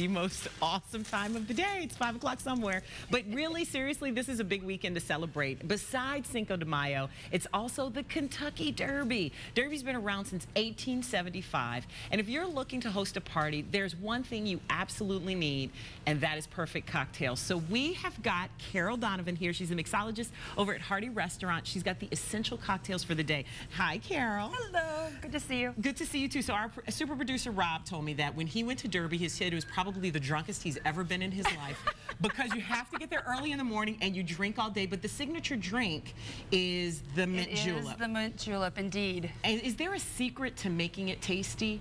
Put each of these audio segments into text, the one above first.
the most awesome time of the day. It's 5 o'clock somewhere. But really, seriously, this is a big weekend to celebrate. Besides Cinco de Mayo, it's also the Kentucky Derby. Derby's been around since 1875. And if you're looking to host a party, there's one thing you absolutely need, and that is perfect cocktails. So we have got Carol Donovan here. She's a mixologist over at Hardy Restaurant. She's got the essential cocktails for the day. Hi, Carol. Hello. Good to see you. Good to see you, too. So our super producer, Rob, told me that when he went to Derby, he said it was probably the drunkest he's ever been in his life because you have to get there early in the morning and you drink all day. But the signature drink is the mint julep. It is the mint julep, indeed. And is there a secret to making it tasty?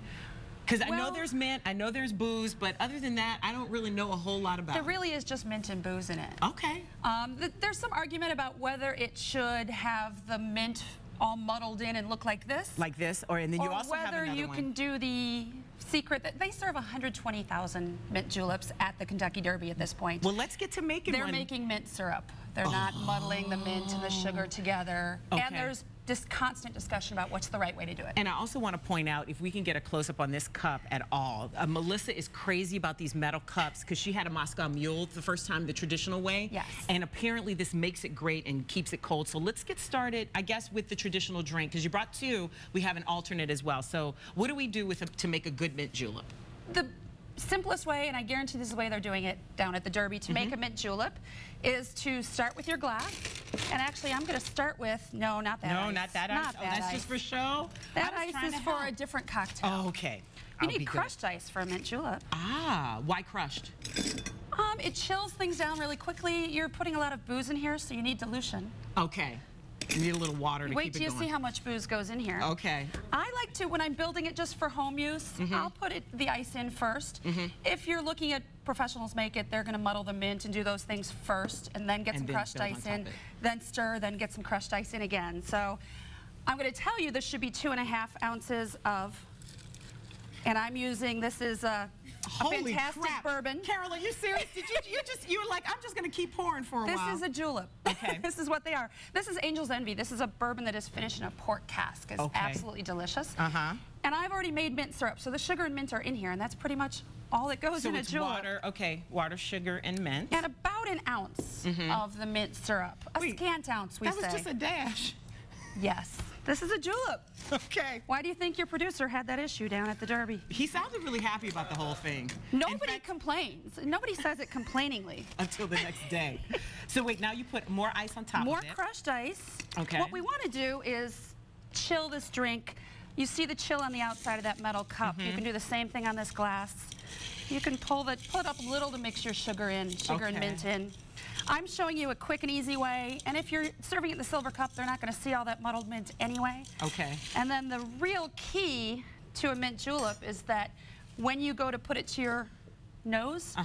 Because I know there's mint, I know there's booze, but other than that, I don't really know a whole lot about it. There really is just mint and booze in it. Okay. There's some argument about whether it should have the mint all muddled in and look like this. Like this, and then you also have another one. Or whether you can do the secret that they serve 120,000 mint juleps at the Kentucky Derby at this point. Well, let's get to making one. They're making mint syrup. They're not muddling the mint and the sugar together. Okay. And there's this constant discussion about what's the right way to do it. And I also want to point out, if we can get a close-up on this cup at all, Melissa is crazy about these metal cups because she had a Moscow Mule the first time the traditional way. Yes. And apparently this makes it great and keeps it cold. So let's get started, I guess, with the traditional drink. Because you brought two, we have an alternate as well. So what do we do with to make a good mint julep? The simplest way, and I guarantee this is the way they're doing it down at the Derby, to make a mint julep is to start with your glass. And actually, I'm going to start with, no, not that ice. No, not that ice. Oh, that's just for show? That ice is for a different cocktail. Oh, okay. You need crushed ice for a mint julep. Ah, why crushed? It chills things down really quickly. You're putting a lot of booze in here, so you need dilution. Okay. You need a little water to keep it going. Wait till you see how much booze goes in here. Okay. I like to, when I'm building it just for home use, I'll put the ice in first. If you're looking at professionals make it, they're going to muddle the mint and do those things first and then get some crushed ice in, then stir, then get some crushed ice in again. So I'm going to tell you this should be 2.5 ounces of, and I'm using, this is a fantastic bourbon. Carol, are you serious? Did you were like, I'm just going to keep pouring for a while. This is a julep. Okay. This is what they are. This is Angel's Envy. This is a bourbon that is finished in a port cask. It's absolutely delicious. And I've already made mint syrup, so the sugar and mint are in here, and that's pretty much all that goes in a julep. Water, sugar, and mint. And about an ounce of the mint syrup. A scant ounce, we say. That was just a dash. Yes. This is a julep. Okay. Why do you think your producer had that issue down at the Derby? He sounded really happy about the whole thing. Nobody complains. Nobody says it complainingly. Until the next day. So wait, now you put more ice on top of it. More crushed ice. Okay. What we want to do is chill this drink. You see the chill on the outside of that metal cup. You can do the same thing on this glass. You can put up a little to mix your sugar in, and mint in. I'm showing you a quick and easy way, and if you're serving it in the silver cup, they're not going to see all that muddled mint anyway. Okay. And then the real key to a mint julep is that when you go to put it to your nose,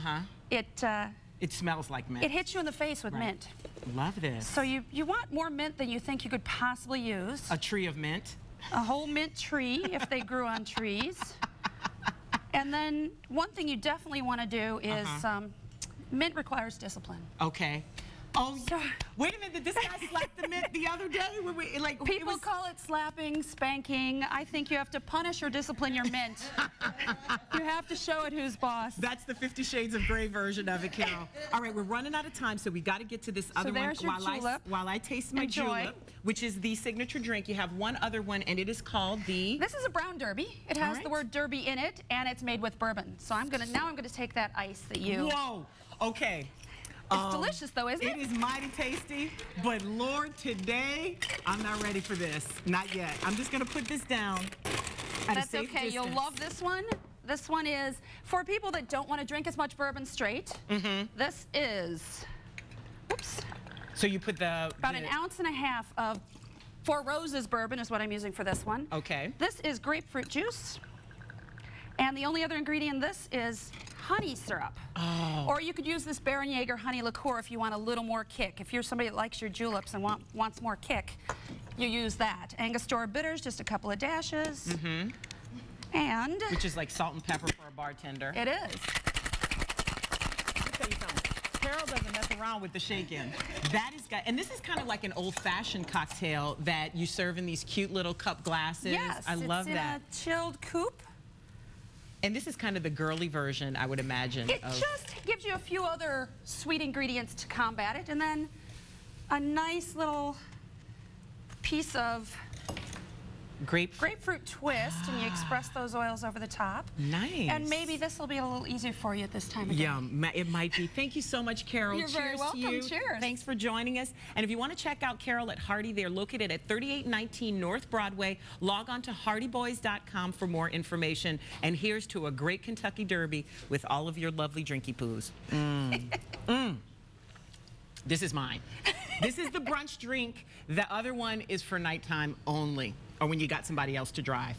it smells like mint. It hits you in the face with mint. Love this. So you want more mint than you think you could possibly use. A tree of mint? A whole mint tree, if they grew on trees. And then one thing you definitely want to do is mint requires discipline. Okay. Oh, wait a minute. Did this guy slap the mint the other day? People call it slapping, spanking. I think you have to punish or discipline your mint. You have to show it who's boss. That's the 50 Shades of Grey version of it, Carol. All right, we're running out of time, so we got to get to this other one while I taste my julep, which is the signature drink. You have one other one, and it is called the... This is a brown Derby. It has the word Derby in it, and it's made with bourbon. So I'm gonna take that ice that you... Whoa. Okay. It's delicious, though, isn't it? It is mighty tasty, but Lord, today, I'm not ready for this. Not yet. I'm just going to put this down at a safe distance. You'll love this one. This one is, for people that don't want to drink as much bourbon straight, this is, So you put about an ounce and a half of Four Roses bourbon is what I'm using for this one. Okay. This is grapefruit juice. And the only other ingredient in this is honey syrup. Or you could use this Baron Jaeger honey liqueur if you want a little more kick. If you're somebody that likes your juleps and wants more kick, you use that. Angostura bitters, just a couple of dashes. And... which is like salt and pepper for a bartender. It is. Let me tell you something. Carol doesn't mess around with the shake-in. And this is kind of like an old-fashioned cocktail that you serve in these cute little cup glasses. Yes, I love that. It's in a chilled coupe. And this is kind of the girly version, I would imagine. It just gives you a few other sweet ingredients to combat it, and then a nice little piece of grapefruit twist, and you express those oils over the top. Nice. And maybe this will be a little easier for you at this time of day. Yeah, it might be. Thank you so much, Carol. You're very welcome. To you. Cheers. Thanks for joining us. And if you want to check out Carol at Hardy, they're located at 3819 North Broadway. Log on to hardyboys.com for more information. And here's to a great Kentucky Derby with all of your lovely drinky poos. This is mine. This is the brunch drink. The other one is for nighttime only, or when you got somebody else to drive.